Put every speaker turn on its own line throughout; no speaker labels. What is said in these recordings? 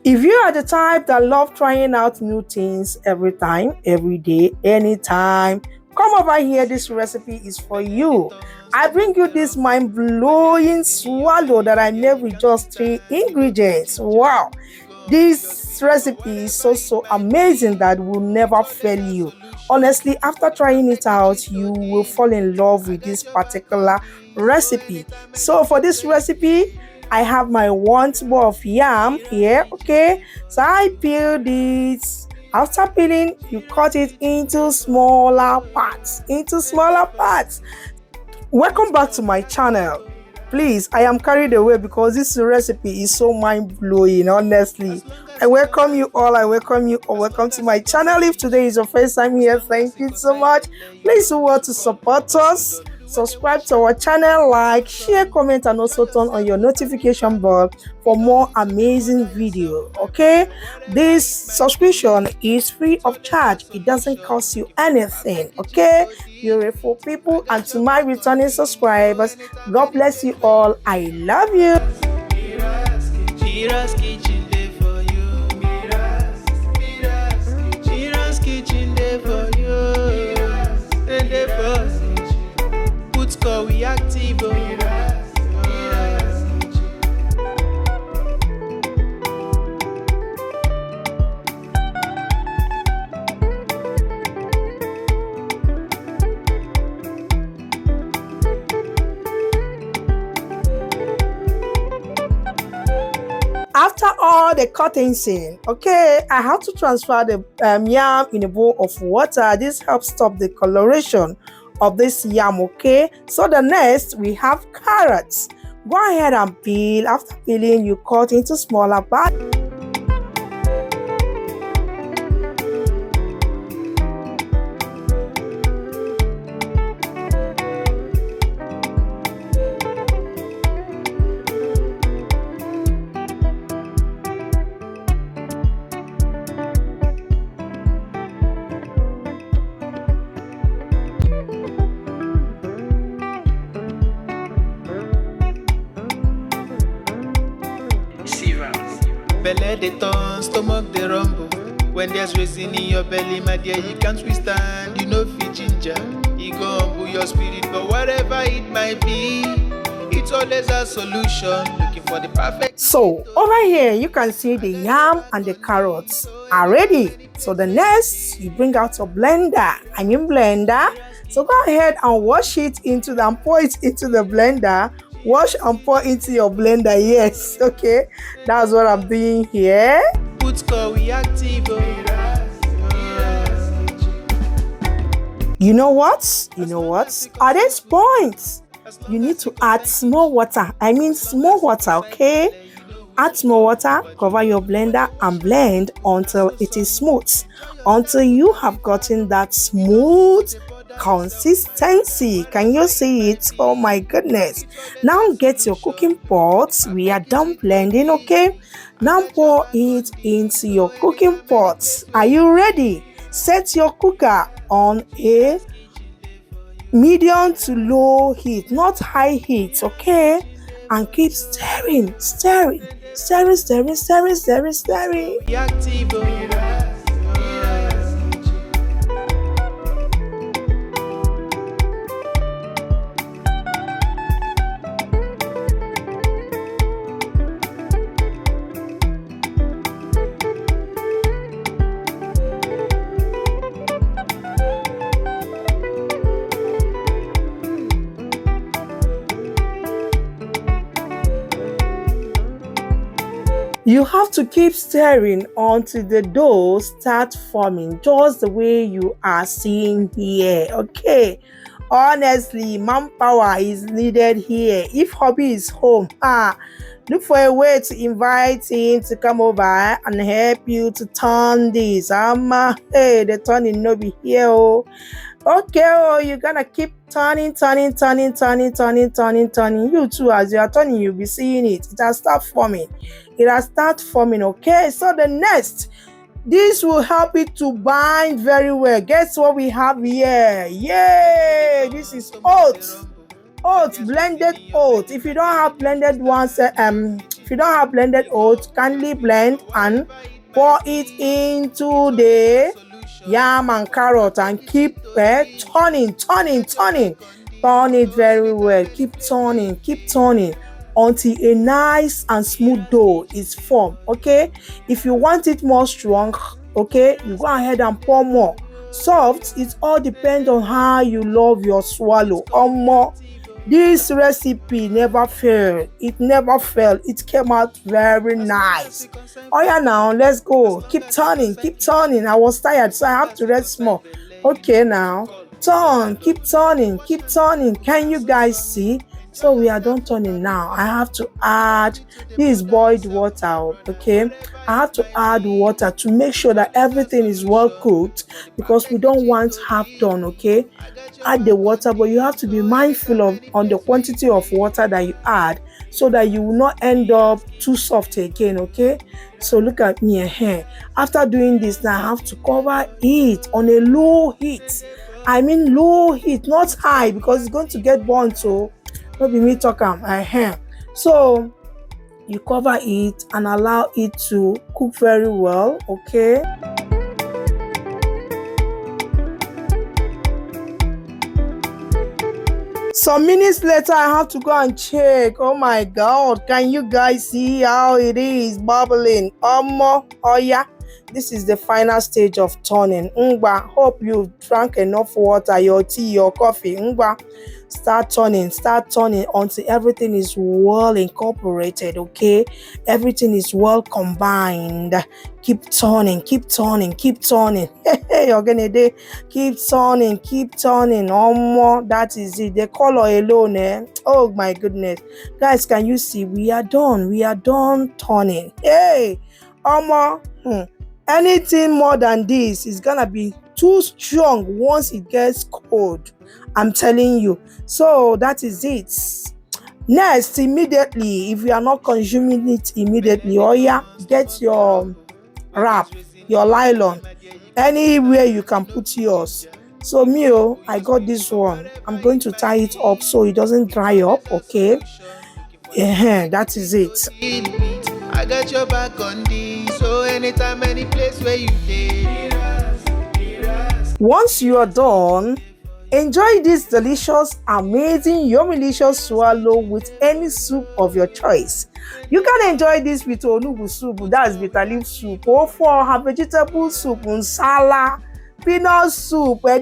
If you are the type that love trying out new things every time, every day, anytime, come over here. This recipe is for you. I bring you this mind-blowing swallow that I made with just 3 ingredients. Wow! This recipe is so amazing that will never fail you. Honestly, after trying it out, you will fall in love with this particular recipe. So for this recipe, I have my 1 bowl of yam here. Okay, so I peel this. After peeling, you cut it into smaller parts. Welcome back to my channel. Please, I am carried away because this recipe is so mind-blowing, honestly. I welcome you all. Welcome to my channel. If today is your first time here, thank you so much. Please who want to support us, subscribe to our channel, like, share, comment, and also turn on your notification bell for more amazing video. Okay, this subscription is free of charge. It doesn't cost you anything. Okay, beautiful people, and to my returning subscribers, God bless you all. I love you.
MIRA'S kitchen day for you. MIRA'S kitchen day for you. And day for put score we active.
After all the cuttings in, okay, I have to transfer the yam in a bowl of water. This helps stop the coloration of this yam. Okay, so the next we have carrots. Go ahead and peel. After peeling, you cut into smaller parts.
Belly they turn, stomach they rumble. When there's resin in your belly, my dear, you can't withstand. You know fit ginger, you go humble your spirit. But whatever it might be, it's always a solution. Looking for the perfect.
So over here, you can see the yam and the carrots are ready. So the next, you bring out your blender. So go ahead and wash it into the and pour it into the blender. Wash and pour into your blender. Yes, okay, that's what I'm doing here.
Put score we active.
You know what? At this point, you need to add small water. Small water, okay? Add small water, cover your blender and blend until it is smooth. Until you have gotten that smooth consistency. Can you see it? Oh my goodness. Now get your cooking pots. We are done blending, okay? Now pour it into your cooking pots. Are you ready? Set your cooker on a medium to low heat, not high heat, okay? And keep stirring. You have to keep stirring until the dough starts forming, just the way you are seeing here, okay? Honestly, manpower is needed here. If hubby is home, look for a way to invite him to come over and help you to turn this. Hey, the turning no be here, oh. Okay, you're gonna keep turning. You too, as you are turning, you'll be seeing it. It has started forming. Okay, so the next, this will help it to bind very well. Guess what we have here? Yay! This is oat, blended oat. If you don't have blended ones, If you don't have blended oats, kindly blend and pour it into the yam and carrot and keep turning. Turn it very well. Keep turning until a nice and smooth dough is formed. Okay, if you want it more strong, okay, you go ahead and pour more. Soft, it all depends on how you love your swallow or more. This recipe never failed. It never failed. It came out very nice. Oh yeah, now let's go. Keep turning. I was tired, so I have to rest more. Okay, now keep turning. Can you guys see? So we are done turning now. I have to add this boiled water. Okay, I have to add water to make sure that everything is well cooked because we don't want half done. Okay, add the water, but you have to be mindful of on the quantity of water that you add so that you will not end up too soft again. Okay, so look at me here. After doing this, now I have to cover it on a low heat. I mean low heat, not high, because it's going to get burnt. So not be me talking. So you cover it and allow it to cook very well. Okay. Some minutes later, I have to go and check. Oh my God, can you guys see how it is bubbling? Oh yeah, this is the final stage of turning. Hope you drank enough water, your tea, your coffee. Start turning until everything is well incorporated. Okay, everything is well combined. Keep turning. You're gonna do. Keep turning. That is it. The color alone, oh my goodness, guys, can you see? We are done turning. Hey, anything more than this is gonna be too strong once it gets cold. I'm telling you. So that is it. Next, immediately, if you are not consuming it immediately, get your wrap, your nylon, anywhere you can put yours. So I got this one. I'm going to tie it up so it doesn't dry up. Okay, that is it.
I got your back on this. So anytime, any place where you
Once you are done, enjoy this delicious, amazing, yummylicious swallow with any soup of your choice. You can enjoy this with onubu soup, that's bitter leaf soup, or for her vegetable soup, nsala, peanut soup, a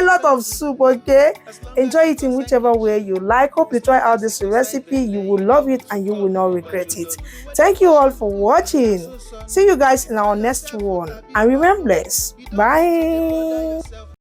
lot of soup. Okay, enjoy it in whichever way you like. Hope you try out this recipe. You will love it and you will not regret it. Thank you all for watching. See you guys in our next one, and remember, bless. Bye.